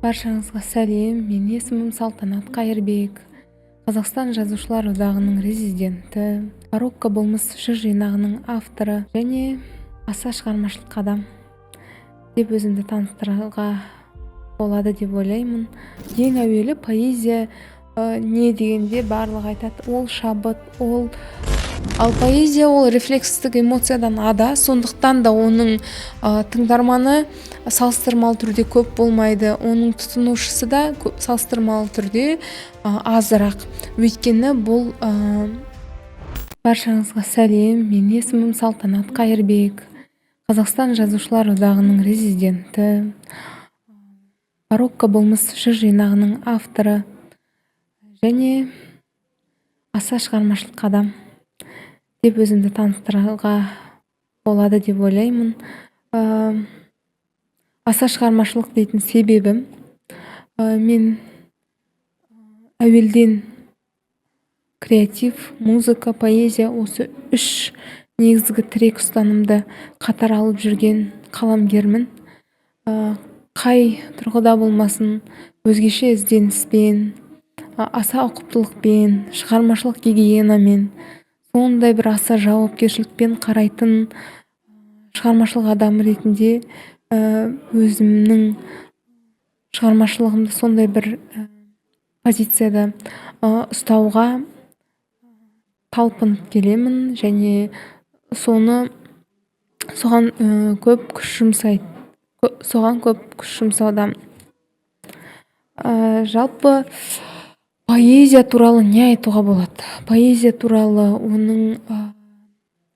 Баршаңызға сәлем, мен есімім Салтанат Қайырбек. Қазақстан Жазушылар Одағының резиденті, Барокко болмыс жыр жинағының авторы және аса шығармашылық адам деп өзімді таныстыруға болады деп ойлаймын. Ең әуелі поэзия не дегенде барлығы айтады, ол шабыт, ал поэзия ол рефлекстік эмоциядан ада, сондықтан да оның тыңдарманы салыстырмалы түрде көп болмайды, оның тұтынушысы да салыстырмалы түрде азырақ. Өйткені бұл баршаңызға сәлем, мен есімім Салтанат Қайырбек. Қазақстан Жазушылар Одағының резиденті, Барокко болмыс жыр жинағының авторы және аса шығармашылық адам деп өзімді таныстыруға болады деп ойлаймын. Аса шығармашылық дейтін себебім, мен әуелден креатив, музыка, поэзия осы үш негізгі тірек ұстанымды қатар алып жүрген қаламгермін. Қай тұрғыда болмасын, өзгеше ізденіспен, аса ұқыптылықпен, шығармашылық гигиенамен, сондай бір аса жауапкершілікпен қарайтын шығармашылық адам ретінде өзімнің шығармашылығымды сондай бір позицияда ұстауға талпынып келемін және соған көп күш жұмсаудамын. Жалпы поэзия туралы не айтуға болады? Поэзия туралы оның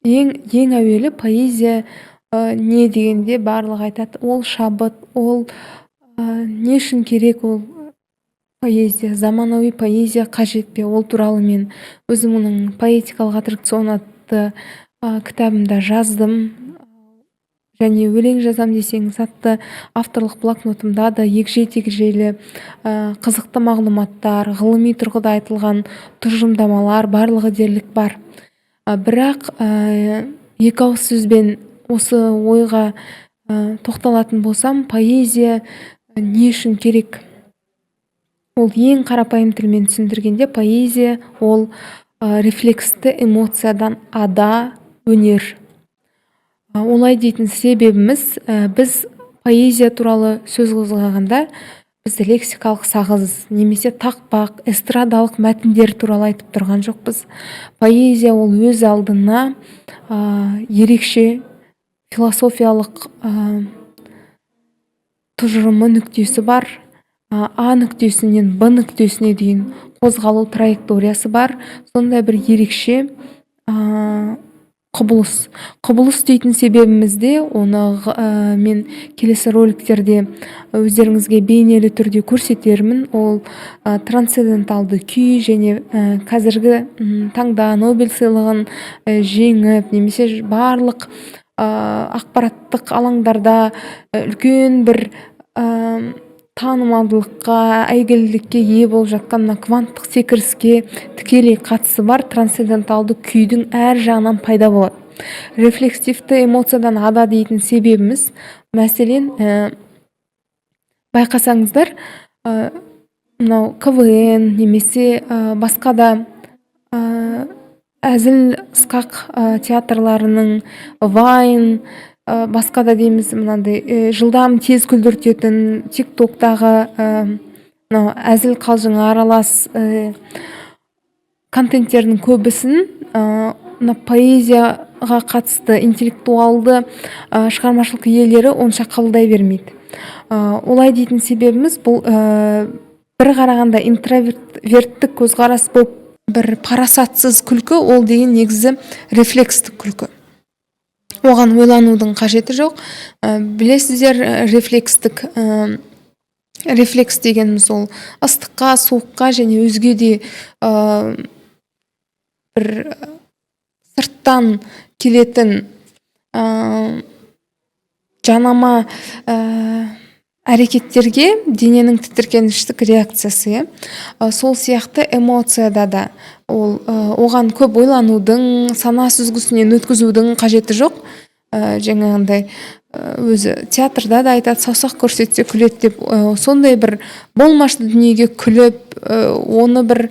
ең әуелі поэзия не дегенде барлығы айтады, ол шабыт, ол не үшін керек ол поэзия, заманауи поэзия қажет пе? Ол туралы мен өзімнің поэтикалық аттракцион атты кітабымда жаздым, және өлең жазам десеңіз атты авторлық блокнотымда да егжей-тегжейлі қызықты мағлұматтар, ғылыми тұрғыда айтылған тұжырымдамалар барлығы дерлік бар. Бірақ екі ауыз сөзбен осы ойға тоқталатын болсам, поэзия не үшін керек? Ол ең қарапайым тілмен түсіндіргенде, поэзия ол рефлексті эмоциядан ада өнер. Олай дейтін себебіміз, біз поэзия туралы сөз қозғағанда біз лексикалық сағыз немесе тақпақ, эстрадалық мәтіндер туралы айтып тұрған жоқпыз. Поэзия ол өз алдына ерекше философиялық тұжырымы нүктесі бар. А нүктесінен Б нүктесіне дейін қозғалу траекториясы бар. Сондай бір ерекше құбылыс дейтін себебімізде, оны мен келесі роликтерде өздеріңізге бейнелі түрде көрсетермін. Ол трансценденталды күй және қазіргі таңда Нобель сыйлығын жеңіп, немесе барлық ақпараттық алаңдарда үлкен бір танымалдылыққа, әйгілілікке ие болып жатқан кванттық секіріске тікелей қатысы бар трансценденталды күйдің әр жағынан пайда болады. Рефлексивті эмоциядан ада дейтін себебіміз, мәселен, байқасаңыздар, мынау КВН немесе басқа да әзіл сқақ театрларының, Вайн, басқа да дейміз, мынандай жылдам тез күлдіртетін тиктоктағы әзіл қалжың аралас контенттердің көбісін поэзияға қатысты интеллектуалды шығармашылық иелері онша қабылдай бермейді. Олай дейтін себебіміз, бұл бір қарағанда интроверттік көзқарас болып, бір парасатсыз күлкі, ол деген негізі рефлекстік күлкі. Оған ойланудың қажеті жоқ. Білесіздер, рефлекс дегеніміз ол ыстыққа, суыққа және өзге де бір сырттан келетін жанама әрекеттерге дененің тітіркеніштік реакциясы. Сол сияқты эмоцияда да оған көп ойланудың, сана сүзгісінен өткізудің қажеті жоқ. Жаңағындай өзі театрда да айтады, саусақ көрсетсе күледі деп, сондай бір болмашты дүниеге күліп, оны бір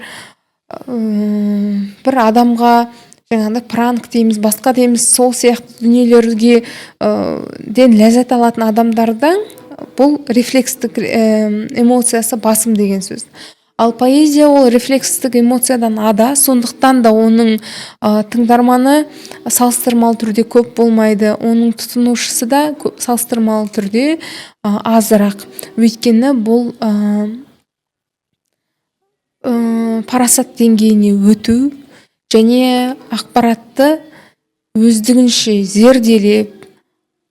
адамға жаңағыдай пранк дейміз, басқа дейміз, сол сияқты дүниелерге ден ләззат алатын адамдарда бұл рефлекстік эмоциясы басым деген сөз. Ал поэзия ол рефлекстік эмоциядан ада, сондықтан да оның тыңдарманы салыстырмалы түрде көп болмайды, оның тұтынушысы да салыстырмалы түрде азырақ. Өйткені бұл парасат деңгейіне өту және ақпаратты өздігінше зерделеп,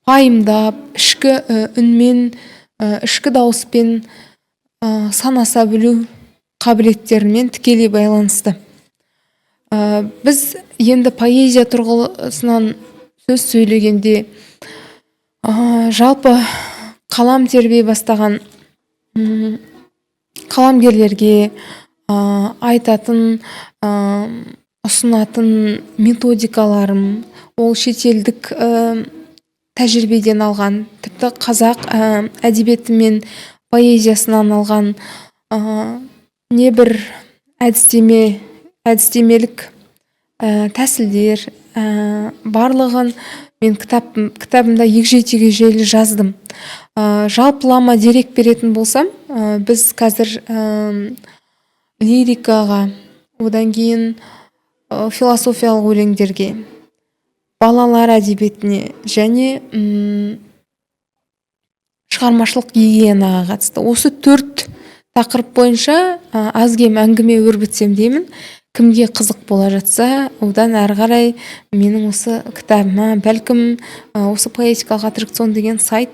пайымдап, ішкі үнмен, ішкі дауыспен санаса білу қабілеттерімен тікелей байланысты. Біз енді поэзия тұрғысынан сөз сөйлегенде жалпы қалам тербей бастаған қаламгерлерге айтатын, ұсынатын методикаларым ол шетелдік тәжірибеден алған, тіпті қазақ әдебиеті мен поэзиясынан алған небір әдістемелік тәсілдер барлығын мен кітабымда егжей-тегжейлі жаздым. Жалпылама дерек беретін болсам, біз қазір лирикаға, одан кейін философиялық өлеңдерге, балалар әдебиетіне және шығармашылық гигиенаға қатысты осы 4 тақырып бойынша аз кем әңгіме өрбітсем деймін. Кімге қызық бола жатса, одан әрі қарай менің осы кітабыма, бәлкім осы поэтикалық аттракцион деген сайт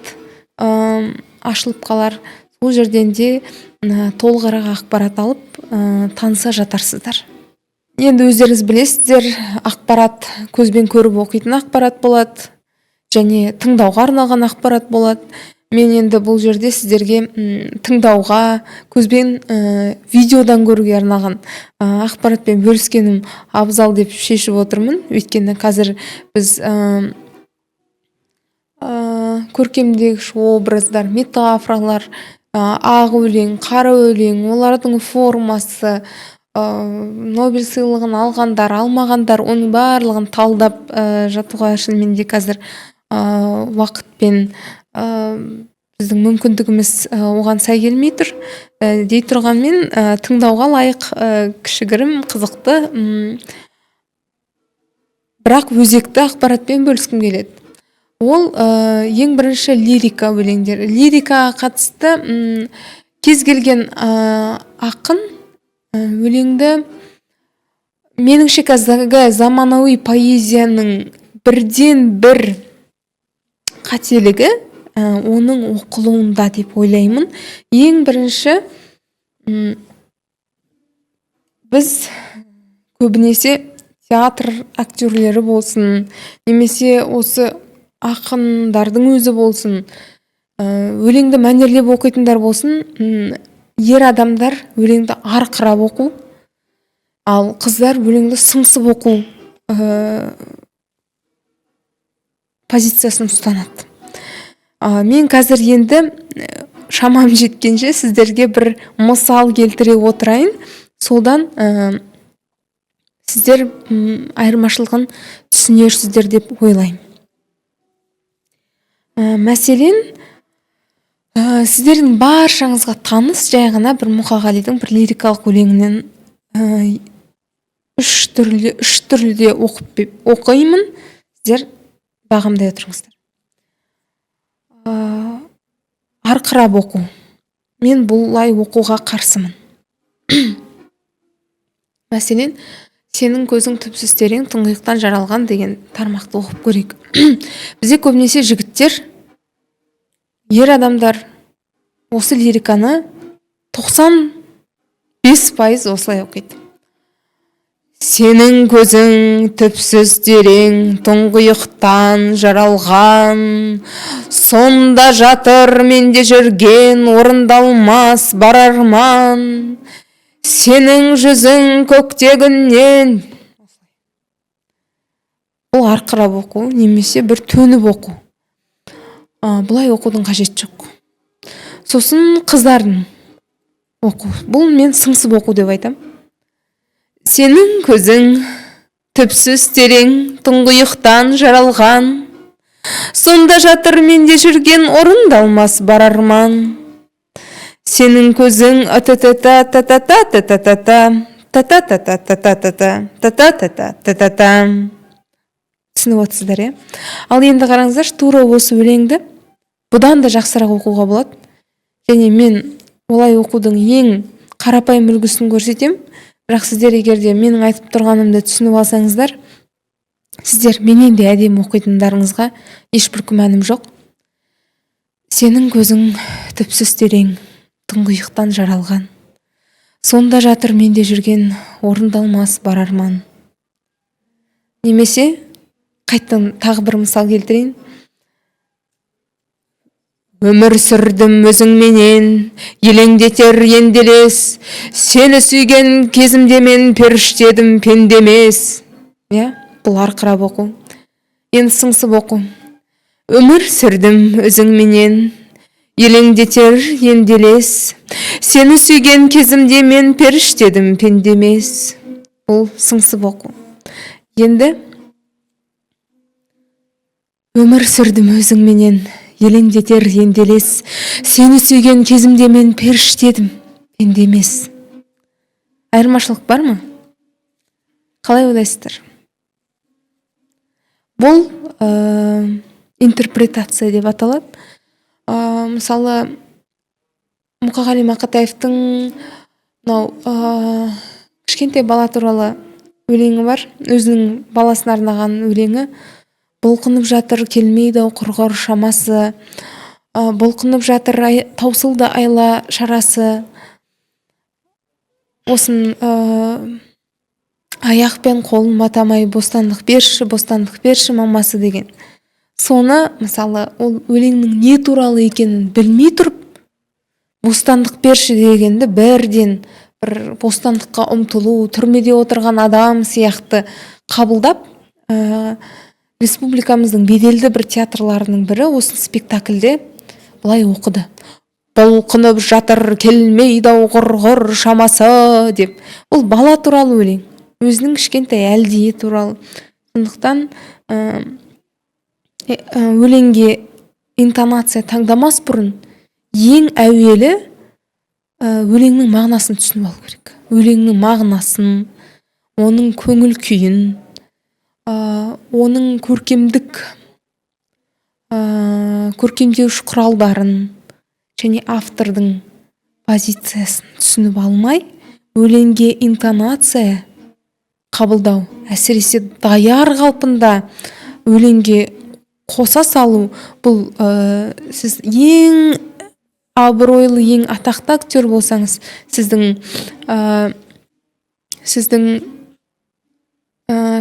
ашылып қалар. Сол жерден де толығырақ ақпарат алып таныса жатарсыздар. Енді өздеріңіз білесіздер, ақпарат көзбен көріп оқитын ақпарат болады және тыңдауға арналған ақпарат болады. Мен енді бұл жерде сіздерге тыңдауға, көзбен видеодан көруге арналған ақпаратпен бөліскенім абзал деп шешіп отырмын. Өйткені қазір біз көркемдегіш образдар, метафоралар, ақ өлең, қара өлең, олардың формасы, Нобель сыйлығын алғандар, алмағандар, оның барлығын талдап жатуға шынымен де қазір уақытпен біздің мүмкіндігіміз оған сай келмей тұр. Дей тұрғанмен тыңдауға лайық, кішігірім, қызықты, бірақ өзекті ақпаратпен бөліскім келеді. Ол ең бірінші лирика өлеңдері. Лирикаға қатысты кез келген ақын өлеңді меніңше қазіргі заманауи поэзияның бірден бір қателігі оның оқылуында деп ойлаймын. Ең бірінші біз көбінесе театр актерлері болсын, немесе осы ақындардың өзі болсын, өлеңді мәнерлеп оқитындар болсын, ер адамдар өлеңді арқырап оқу, ал қыздар өлеңді сыңсып оқу позициясын ұстанады. Мен қазір енді шамам жеткенше сіздерге бір мысал келтіре отырайын. Содан сіздер айырмашылығын түсінерсіздер деп ойлаймын. Мәселен, сіздердің баршаңызға таныс жай ғана бір Мұқағалидың бір лирикалық өлеңінен үш түрліде оқимын. Сіздер бағамдай отырыңыздар. Арқырап оқу. Мен бұлай оқуға қарсымын. Мәселен, сенің көзің түпсіз терең, тұңғиықтан жаралған деген тармақты оқып көрейік. Бізде көбінесе жігіттер, ер адамдар осы лириканы 95% осылай оқиды. Сенің көзің түпсіз терең, тұңғиықтан жаралған, сонда жатыр менде жүрген орындалмас бар арман. Сенің жүзің көктегіннен. Бұл арқырап оқу немесе бір төніп оқу. Бұлай оқудың қажеті жоқ. Сосын қыздардың оқу. Бұл мен сыңсып оқу деп айтам. Сенің көзің түпсіз терең тұңғиықтан жаралған, сонда жатыр менде жүрген орындалмас бар арман. Сенің көзің түсініп отырсыздар, иә? Ал енді қараңыздаршы, тура осы өлеңді бұдан да жақсырақ оқуға болады. Және мен олай оқудың ең қарапайым үлгісін көрсетем. Бірақ сіздер егер де менің айтып тұрғанымды түсініп алсаңыздар, сіздер менен де әдемі оқитындарыңызға ешбір күмәнім жоқ. Сенің көзің түпсіз терең тұңғиықтан жаралған, сонда жатыр менде жүрген орындалмас бар арман. Немесе қайттан тағы бір мысал келтірейін. Өмір сүрдім өзіңменен, елеңдетер енделес, сені сүйген кезімде мен періштедім пендемес. Бұл арқырап оқу. Енді сыңсып оқу. Өмір сүрдім өзіңменен, елеңдетер енделес, сені сүйген кезімде мен періштедім пендемес. Бұл сыңсып оқу. Енді өмір сүрдім өзіңменен, елеңдетер енделес, сені сүйген кезімде мен періштедім пендемес. Айырмашылық бар ма? Қалай ойлайсыздар? Бұл интерпретация деп аталады. Мысалы, Мұқағали Мақатаевтың кішкентай бала туралы өлеңі бар. Өзінің баласына арнаған өлеңі. Бұлқынып жатыр келмейді құрғыр шамасы, бұлқынып жатыр таусылды айла шарасы, осын аяқпен қолын матамай бостандық берші мамасы деген. Соны, мысалы, ол өлеңнің не туралы екенін білмей тұрып, бостандық берші дегенді бірден бір бостандыққа ұмтылу, түрмеде отырған адам сияқты қабылдап, республикамыздың беделді бір театрларының бірі осы спектакльде былай оқыды. Бұлқынып жатыр келмейді құрғыр шамасы деп. Ол бала туралы өлең. Өзінің кішкентай әлдейі туралы. Сондықтан өлеңге интонация таңдамас бұрын ең әуелі өлеңнің мағынасын түсініп алу керек. Өлеңнің мағынасын, оның көңіл күйін, оның көркемдеуіш құралдарын және автордың позициясын түсініп алмай, өлеңге интонация қабылдау, әсіресе даяр қалпында өлеңге қоса салу, бұл сіз ең абыройлы, ең атақты актер болсаңыз, сіздің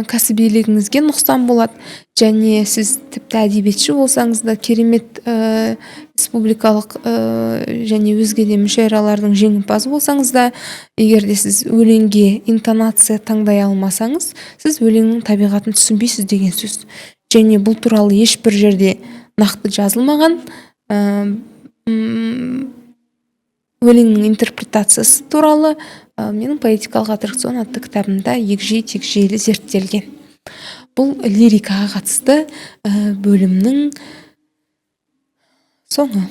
кәсібилігіңізге нұқсан болады. Және сіз тіпті әдебиетші болсаңыз да, керемет республикалық және өзге де мүшәйралардың жеңімпазы болсаңыз да, егер де сіз өлеңге интонация таңдай алмасаңыз, сіз өлеңнің табиғатын түсінбейсіз деген сөз. Және бұл туралы ешбір жерде нақты жазылмаған. Өлеңнің интерпретациясы туралы менің поэтикалық аттракцион атты кітабымда егжей-тегжейлі зерттелген. Бұл лирикаға қатысты бөлімнің соңы.